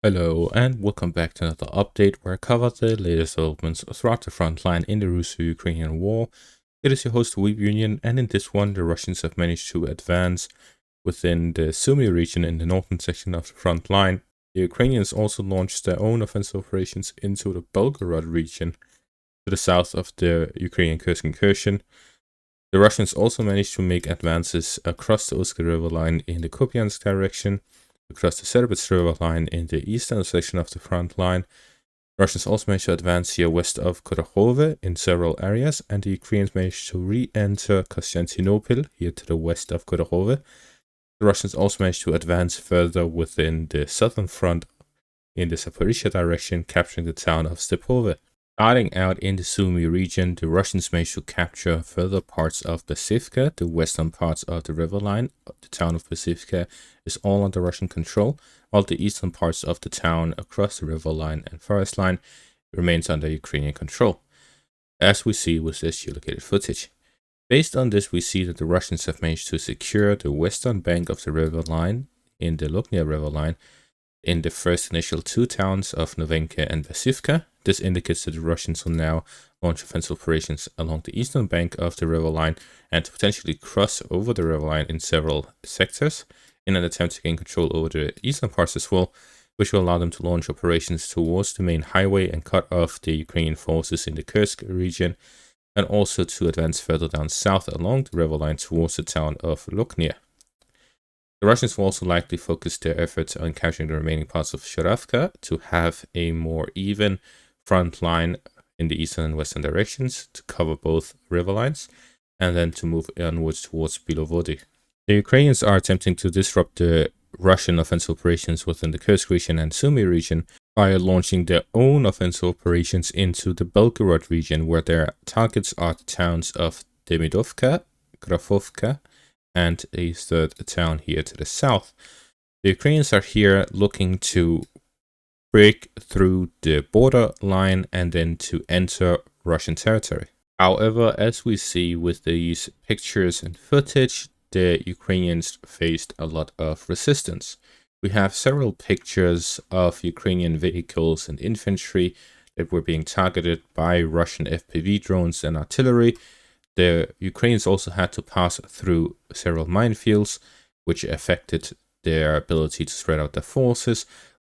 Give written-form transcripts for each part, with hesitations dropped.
Hello and welcome back to another update where I cover the latest developments throughout the front line in the Russo-Ukrainian war. It is your host Weeb Union, and in this one the Russians have managed to advance within the Sumi region in the northern section of the front line. The Ukrainians also launched their own offensive operations into the Belgorod region to the south of the Ukrainian Kursk incursion. The Russians also managed to make advances across the Uska river line in the Kupiansk direction, across the Serbets river line in the eastern section of the front line. Russians also managed to advance here west of Khodorkovy in several areas, and the Ukrainians managed to re-enter Konstantinopol here to the west of Khodorkovy. The Russians also managed to advance further within the southern front in the Zaporizhia direction, capturing the town of Stepove. Starting out in the Sumi region, the Russians managed to capture further parts of Besivka, the western parts of the river line. The town of Besivka is all under Russian control, while the eastern parts of the town across the river line and forest line remains under Ukrainian control, as we see with this geolocated footage. Based on this, we see that the Russians have managed to secure the western bank of the river line in the Luknia river line in the first initial two towns of Novenka and Besivka. This indicates that the Russians will now launch offensive operations along the eastern bank of the river line and to potentially cross over the river line in several sectors in an attempt to gain control over the eastern parts as well, which will allow them to launch operations towards the main highway and cut off the Ukrainian forces in the Kursk region, and also to advance further down south along the river line towards the town of Luknia. The Russians will also likely focus their efforts on capturing the remaining parts of Sharavka to have a more even front line in the eastern and western directions to cover both river lines, and then to move onwards towards Belgorod. The Ukrainians are attempting to disrupt the Russian offensive operations within the Kursk region and Sumi region by launching their own offensive operations into the Belgorod region, where their targets are the towns of Demidovka, Grafovka, and a third town here to the south. The Ukrainians are here looking to break through the border line and then to enter Russian territory. However, as we see with these pictures and footage, the Ukrainians faced a lot of resistance. We have several pictures of Ukrainian vehicles and infantry that were being targeted by Russian FPV drones and artillery. The Ukrainians also had to pass through several minefields, which affected their ability to spread out their forces.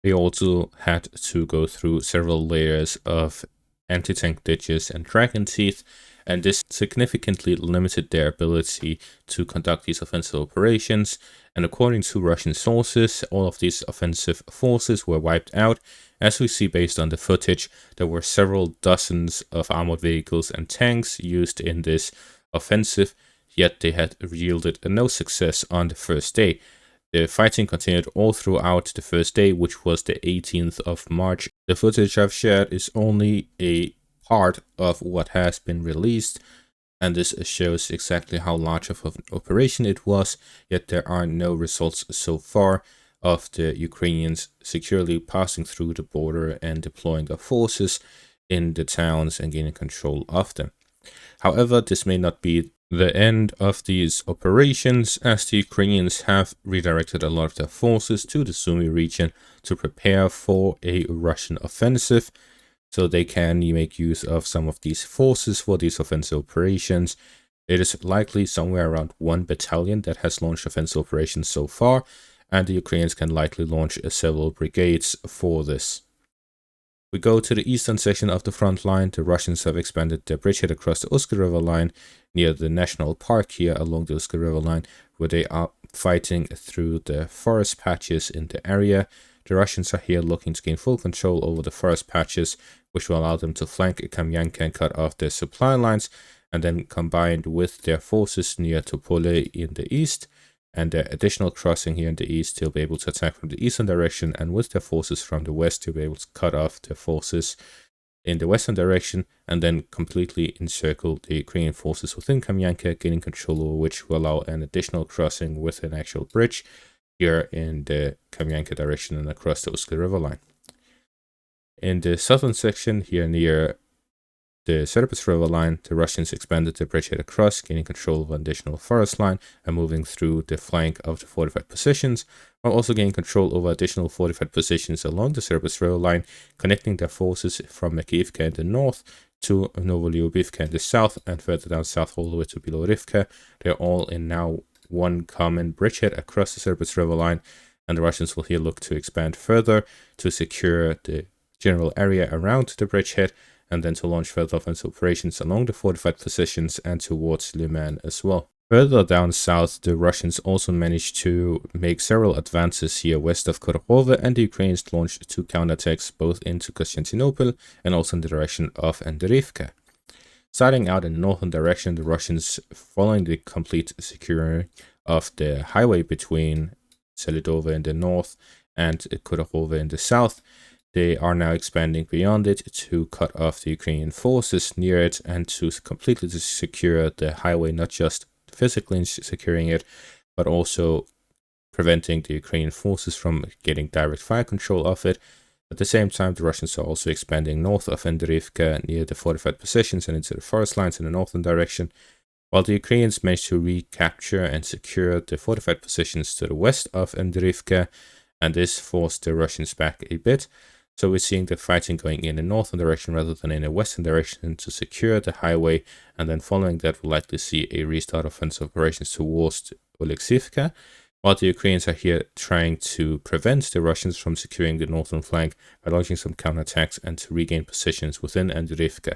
They also had to go through several layers of anti-tank ditches and dragon teeth, and this significantly limited their ability to conduct these offensive operations. And according to Russian sources, all of these offensive forces were wiped out. As we see based on the footage, there were several dozens of armored vehicles and tanks used in this offensive, yet they had yielded no success on the first day. The fighting continued all throughout the first day, which was the 18th of March. The footage I've shared is only a part of what has been released, and this shows exactly how large of an operation it was, yet there are no results so far of the Ukrainians securely passing through the border and deploying their forces in the towns and gaining control of them. However, this may not be the end of these operations, as the Ukrainians have redirected a lot of their forces to the Sumi region to prepare for a Russian offensive, so they can make use of some of these forces for these offensive operations. It is likely somewhere around 1 battalion that has launched offensive operations so far, and the Ukrainians can likely launch several brigades for this. We go to the eastern section of the front line. The Russians have expanded their bridgehead across the Uska river line near the national park here along the Uska river line, where they are fighting through the forest patches in the area. The Russians are here looking to gain full control over the forest patches, which will allow them to flank Kamyanka and cut off their supply lines, and then combined with their forces near Topole in the east and their additional crossing here in the east, they'll be able to attack from the eastern direction, and with their forces from the west, they'll be able to cut off their forces in the western direction and then completely encircle the Ukrainian forces within Kamyanka, gaining control over which will allow an additional crossing with an actual bridge here in the Kamyanka direction and across the Uska river line. In the southern section here near the Serpis River line, the Russians expanded the bridgehead across, gaining control of an additional forest line and moving through the flank of the fortified positions, while also gaining control over additional fortified positions along the Serpis River line, connecting their forces from Makivka in the north to Novolyubivka in the south, and further down south all the way to Bilorivka. They're all in now one common bridgehead across the Serpis River line, and the Russians will here look to expand further to secure the general area around the bridgehead, and then to launch further offensive operations along the fortified positions and towards Liman as well. Further down south, the Russians also managed to make several advances here west of Korokhove, and the Ukrainians launched 2 counterattacks both into Konstantinopol and also in the direction of Anderivka. Starting out in the northern direction, the Russians, following the complete securing of the highway between Selidove in the north and Korokhove in the south, they are now expanding beyond it to cut off the Ukrainian forces near it and to completely secure the highway, not just physically securing it, but also preventing the Ukrainian forces from getting direct fire control of it. At the same time, the Russians are also expanding north of Anderivka near the fortified positions and into the forest lines in the northern direction, while the Ukrainians managed to recapture and secure the fortified positions to the west of Anderivka, and this forced the Russians back a bit. So we're seeing the fighting going in the northern direction rather than in the western direction to secure the highway, and then following that we'll likely see a restart of offensive operations towards Oleksivka, while the Ukrainians are here trying to prevent the Russians from securing the northern flank by launching some counterattacks and to regain positions within Anderivka.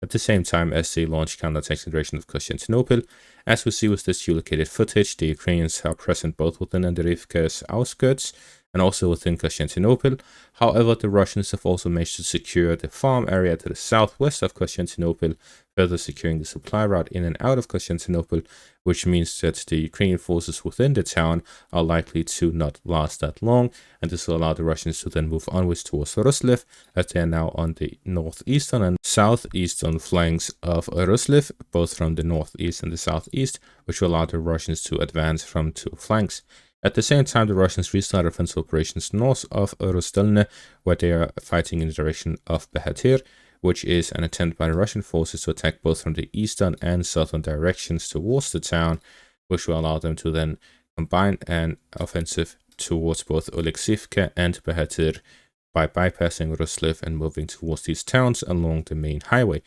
At the same time as they launch counterattacks in the direction of Konstantinopol, as we see with this geolocated footage, the Ukrainians are present both within Anderivka's outskirts and also within Konstantinopol. However, the Russians have also managed to secure the farm area to the southwest of Konstantinopol, further securing the supply route in and out of Konstantinopol, which means that the Ukrainian forces within the town are likely to not last that long, and this will allow the Russians to then move onwards towards Rusliv, as they are now on the northeastern and southeastern flanks of Rusliv, both from the northeast and the southeast, which will allow the Russians to advance from 2 flanks. At the same time, the Russians restarted offensive operations north of Rostelne, where they are fighting in the direction of Behatir, which is an attempt by the Russian forces to attack both from the eastern and southern directions towards the town, which will allow them to then combine an offensive towards both Oleksivka and Behatir by bypassing Rusliv and moving towards these towns along the main highway.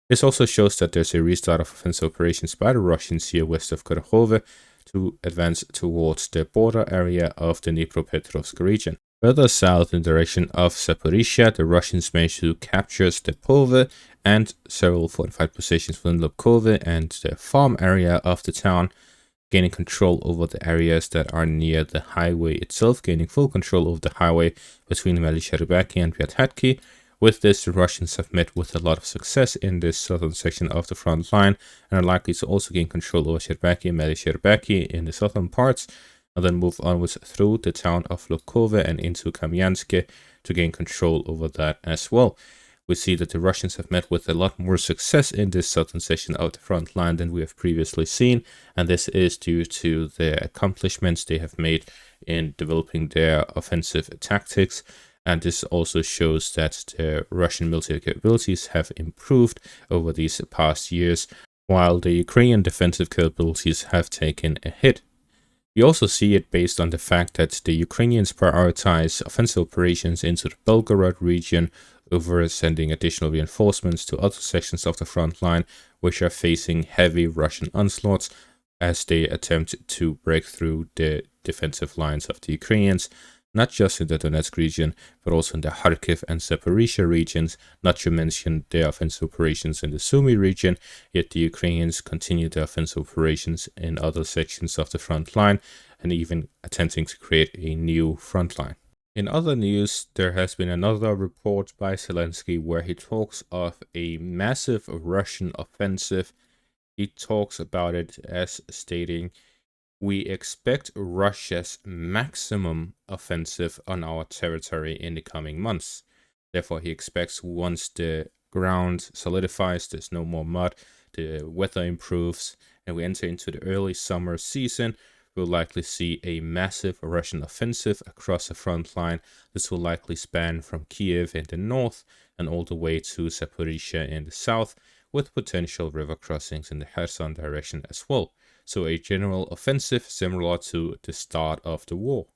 This also shows that there's a restart of offensive operations by the Russians here west of Korokhove to advance towards the border area of the Dnipropetrovsk region. Further south in the direction of Zaporizhia, the Russians managed to capture Stepove and several fortified positions within Lobkove and the farm area of the town, gaining control over the areas that are near the highway itself, gaining full control over the highway between Melisherbaki and Vyathatki. With this, the Russians have met with a lot of success in this southern section of the front line and are likely to also gain control over Sherbaki and Melisherbaki in the southern parts, and then move onwards through the town of Lobkove and into Kamyanske to gain control over that as well. We see that the Russians have met with a lot more success in this southern section of the front line than we have previously seen, and this is due to the accomplishments they have made in developing their offensive tactics. And this also shows that the Russian military capabilities have improved over these past years, while the Ukrainian defensive capabilities have taken a hit. We also see it based on the fact that the Ukrainians prioritize offensive operations into the Belgorod region over sending additional reinforcements to other sections of the front line, which are facing heavy Russian onslaughts as they attempt to break through the defensive lines of the Ukrainians, not just in the Donetsk region, but also in the Kharkiv and Zaporizhia regions, not to mention their offensive operations in the Sumi region, yet the Ukrainians continue their offensive operations in other sections of the front line, and even attempting to create a new front line. In other news, there has been another report by Zelensky where he talks of a massive Russian offensive. He talks about it as stating, "We expect Russia's maximum offensive on our territory in the coming months." Therefore, he expects once the ground solidifies, there's no more mud, the weather improves, and we enter into the early summer season, we'll likely see a massive Russian offensive across the front line. This will likely span from Kiev in the north and all the way to Zaporizhia in the south, with potential river crossings in the Kherson direction as well. So a general offensive similar to the start of the war.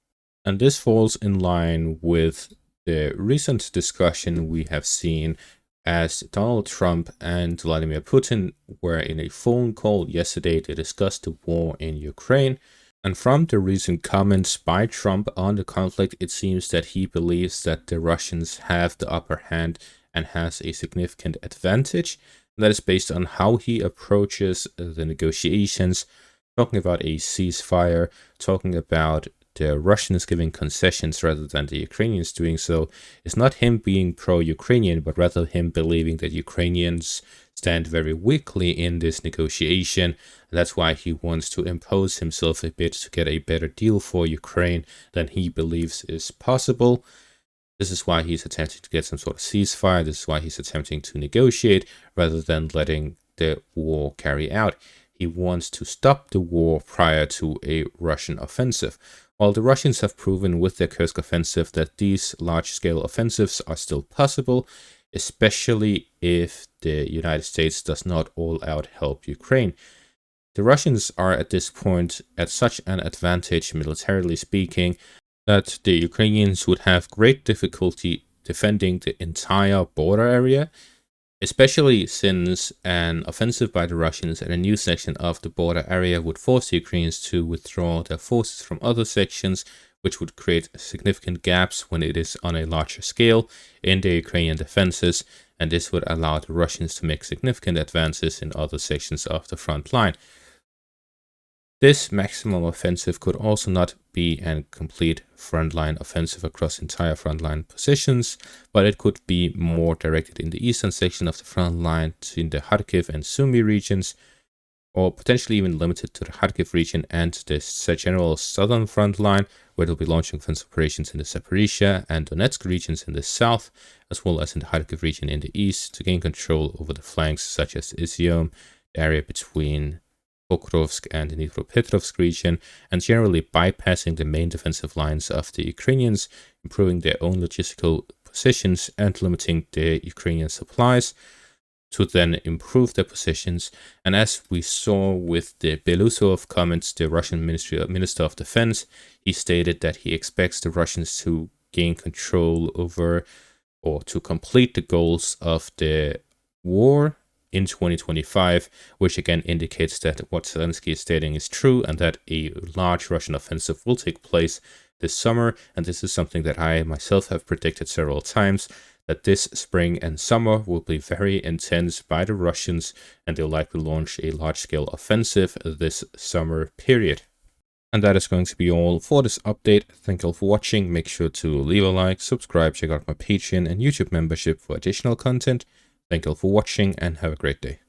And this falls in line with the recent discussion we have seen as Donald Trump and Vladimir Putin were in a phone call yesterday to discuss the war in Ukraine. And from the recent comments by Trump on the conflict, it seems that he believes that the Russians have the upper hand and has a significant advantage. That is based on how he approaches the negotiations, talking about a ceasefire, talking about the Russians giving concessions rather than the Ukrainians doing so. It's not him being pro-Ukrainian, but rather him believing that Ukrainians stand very weakly in this negotiation. That's why he wants to impose himself a bit to get a better deal for Ukraine than he believes is possible. This is why he's attempting to get some sort of ceasefire. This is why he's attempting to negotiate rather than letting the war carry out. He wants to stop the war prior to a Russian offensive. While the Russians have proven with their Kursk offensive that these large-scale offensives are still possible, especially if the United States does not all-out help Ukraine. The Russians are at this point at such an advantage, militarily speaking, that the Ukrainians would have great difficulty defending the entire border area, especially since an offensive by the Russians at a new section of the border area would force the Ukrainians to withdraw their forces from other sections, which would create significant gaps when it is on a larger scale in the Ukrainian defenses, and this would allow the Russians to make significant advances in other sections of the front line. This maximum offensive could also not be a complete frontline offensive across entire frontline positions, but it could be more directed in the eastern section of the front line in the Kharkiv and Sumi regions, or potentially even limited to the Kharkiv region and the general southern front line, where they'll be launching offensive operations in the Zaporizhia and Donetsk regions in the south, as well as in the Kharkiv region in the east, to gain control over the flanks such as Izium, the area between Pokrovsk and the Dnipropetrovsk region, and generally bypassing the main defensive lines of the Ukrainians, improving their own logistical positions and limiting the Ukrainian supplies to then improve their positions. And as we saw with the Belousov comments, the Russian Minister of Defense, he stated that he expects the Russians to gain control over or to complete the goals of the war in 2025, which again indicates that what Zelensky is stating is true and that a large Russian offensive will take place this summer. And this is something that I myself have predicted several times, that this spring and summer will be very intense by the Russians, and they'll likely launch a large-scale offensive this summer period. And that is going to be all for this update. Thank you all for watching. Make sure to leave a like, subscribe, check out my Patreon and YouTube membership for additional content. Thank you all for watching and have a great day.